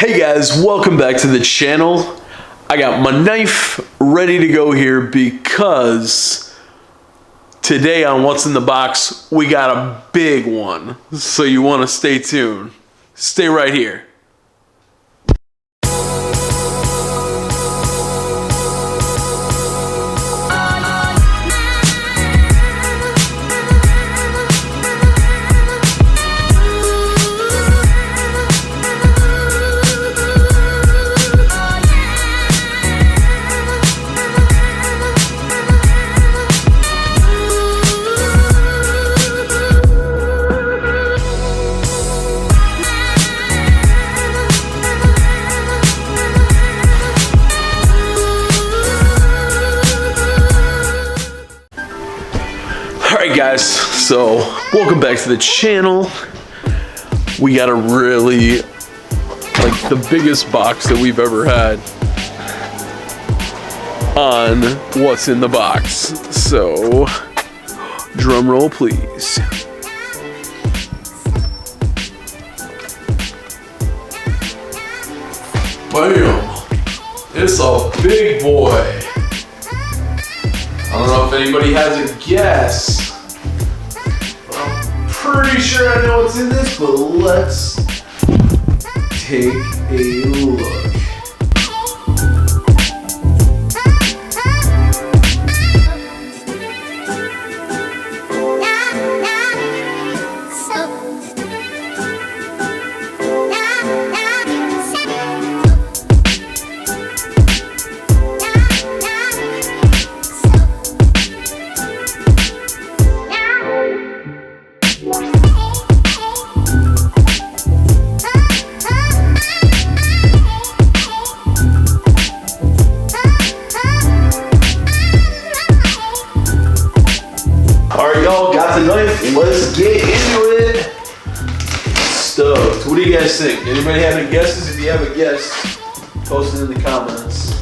Hey guys, welcome back to the channel. I got my knife ready to go here because today on What's in the Box, we got a big one. So you want to stay tuned. Stay right here. Alright guys, so welcome back to the channel. We got a really, the biggest box that we've ever had on What's in the Box. So, drum roll please. Bam! It's a big boy. I don't know if anybody has a guess. I'm pretty sure I know what's in this, but let's take a look. Alright y'all, got the knife, let's get into it. Stoked. What do you guys think? Anybody have any guesses? If you have a guess, post it in the comments.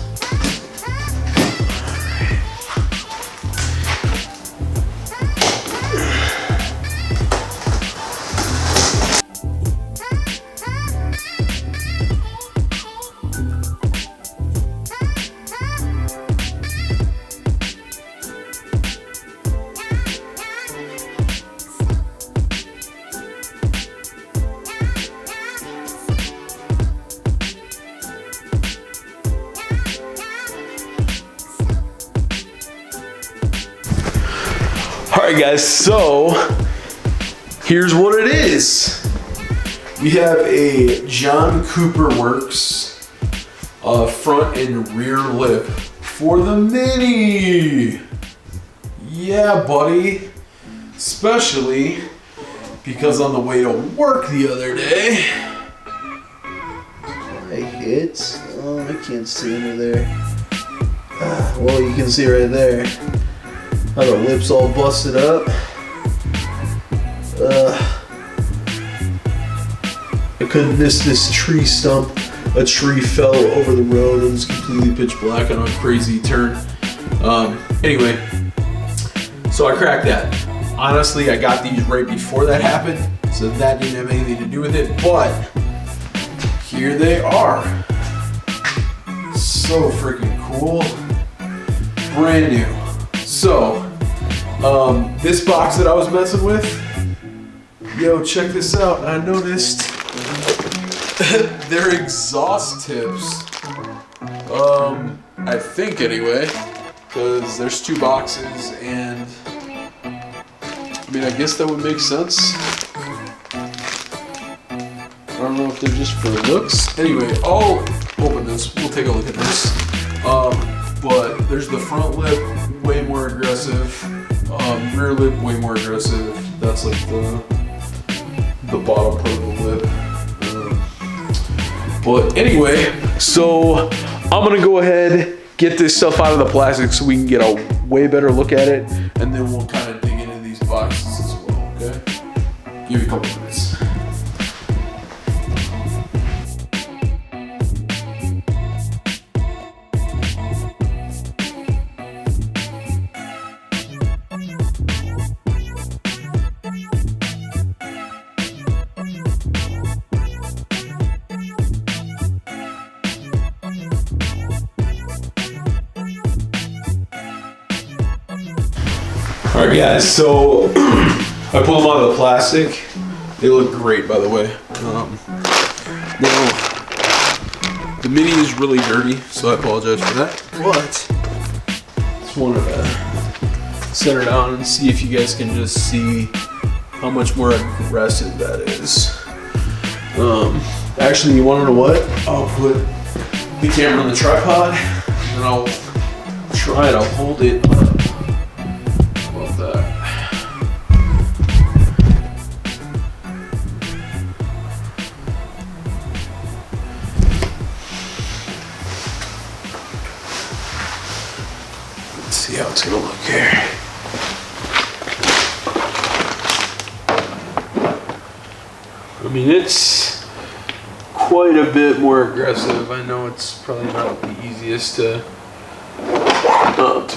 Alright guys, so here's what it is. We have a John Cooper Works front and rear lip for the Mini. Yeah, buddy. Especially because on the way to work the other day, I hit, oh, I can't see under there. Well, you can see right there. How the lips all busted up. I couldn't miss this tree stump. A tree fell over the road. It was completely pitch black on a crazy turn. Anyway, so I cracked that. Honestly, I got these right before that happened, so that didn't have anything to do with it, but here they are. So freaking cool. Brand new. So, this box that I was messing with, yo, check this out. I noticed their exhaust tips, I think anyway, because there's two boxes and, I mean, I guess that would make sense. I don't know if they're just for looks. Anyway, I'll open this. We'll take a look at this. But there's the front lip, way more aggressive. Rear lip, way more aggressive. That's like the bottom part of the lip. But anyway, so I'm gonna go ahead, get this stuff out of the plastic so we can get a way better look at it, and then we'll kind of dig into these boxes as well, okay? Give me a couple minutes. Alright guys, so I pulled them out of the plastic. They look great, by the way. Now, the mini is really dirty, so I apologize for that. But just wanted to set her down and see if you guys can just see how much more aggressive that is. Actually, you want to know what? I'll put the camera on the tripod and I'll try to hold it up. How about that? Let's see how it's gonna look here. I mean, it's quite a bit more aggressive. I know it's probably not the easiest to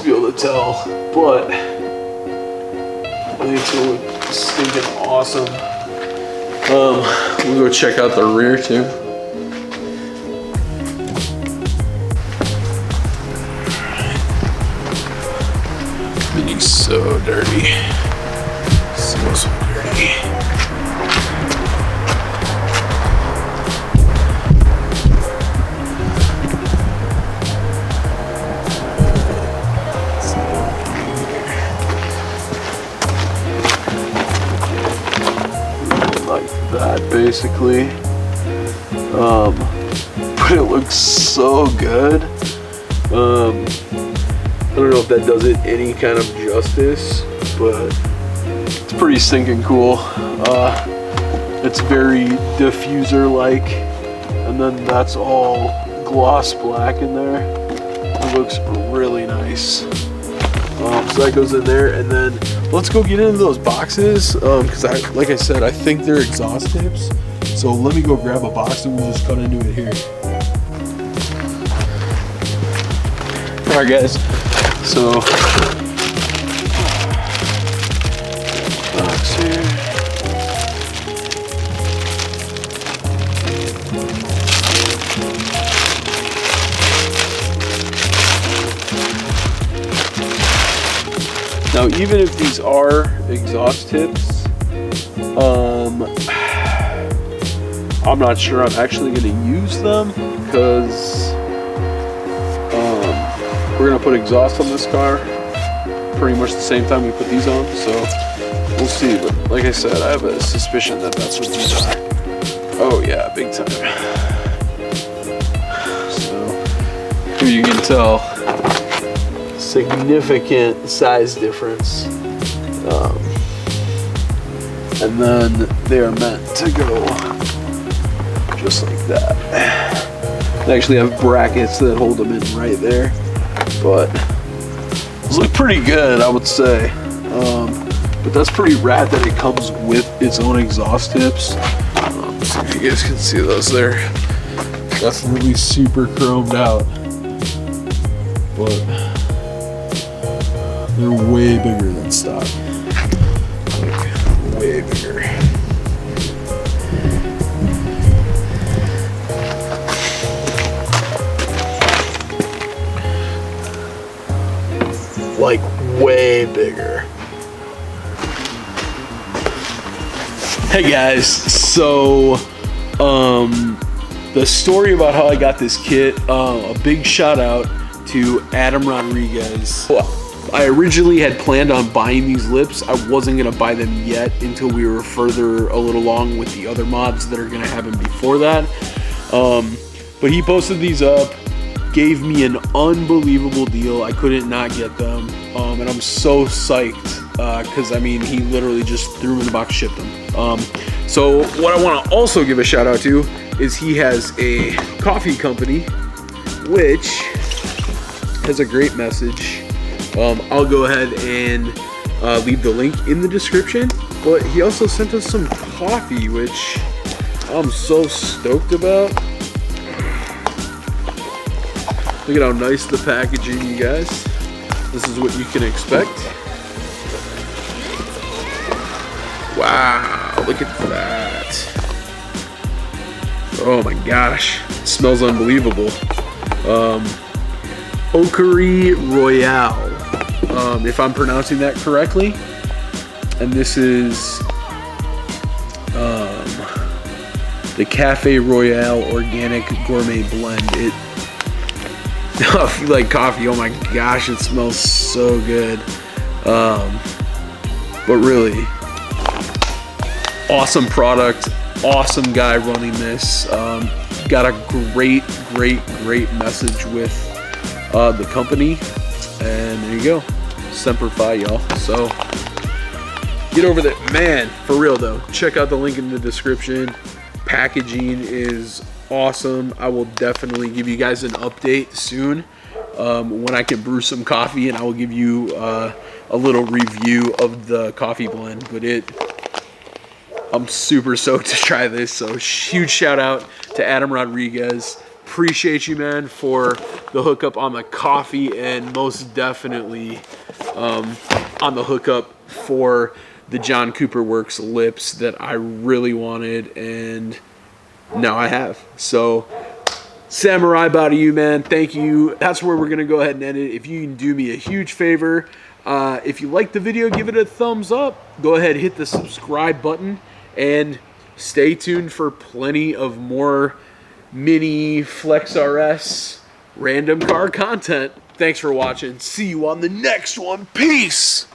be able to tell, but I think it's gonna look stinking awesome. We'll go check out the rear too. Mini's so dirty. So dirty. That basically, but it looks so good. I don't know if that does it any kind of justice, but it's pretty stinking cool. It's very diffuser like, and then that's all gloss black in there. It looks really nice. So that goes in there, and then let's go get into those boxes, because like I said, I think they're exhaust tips. So let me go grab a box and we'll just cut into it here. All right, guys. So box here. Now, even if these are exhaust tips, I'm not sure I'm actually going to use them, because we're going to put exhaust on this car pretty much the same time we put these on, so we'll see. But like I said, I have a suspicion that that's what these are. Oh yeah, big time. So here you can tell significant size difference, and then they are meant to go just like that. They actually have brackets that hold them in right there, but those look pretty good, I would say. But that's pretty rad that it comes with its own exhaust tips. See if you guys can see those there. Definitely super chromed out, but they're way bigger than stock. Like, way bigger. Like, way bigger. Hey guys, so the story about how I got this kit, a big shout out to Adam Rodriguez. I originally had planned on buying these lips. I wasn't gonna buy them yet until we were further a little along with the other mods that are gonna happen before that. But he posted these up, gave me an unbelievable deal. I couldn't not get them, and I'm so psyched because I mean, he literally just threw them in the box, shipped them. So what I want to also give a shout out to is he has a coffee company which has a great message. I'll go ahead and leave the link in the description, but he also sent us some coffee, which I'm so stoked about. Look at how nice the packaging, you guys. This is what you can expect. Wow, look at that. Oh my gosh, it smells unbelievable. Oakery Royale. if I'm pronouncing that correctly. And this is the Cafe Royale Organic Gourmet Blend. If you like coffee, oh my gosh, it smells so good. But really, awesome product, awesome guy running this. Got a great message with the company, and there you go, Semper Fi, y'all. So get over there, man. For real though, check out the link in the description. Packaging is awesome. I will definitely give you guys an update soon when I can brew some coffee, and I will give you a little review of the coffee blend. But I'm super stoked to try this. So huge shout out to Adam Rodriguez. Appreciate you, man, for the hookup on the coffee, and most definitely on the hookup for the John Cooper Works lips that I really wanted, and now I have. So samurai bow to you, man. Thank you. That's where we're gonna go ahead and end it. If you can do me a huge favor, if you like the video, give it a thumbs up. Go ahead, hit the subscribe button, and stay tuned for plenty of more mini Flex RS random car content. Thanks for watching. See you on the next one. Peace.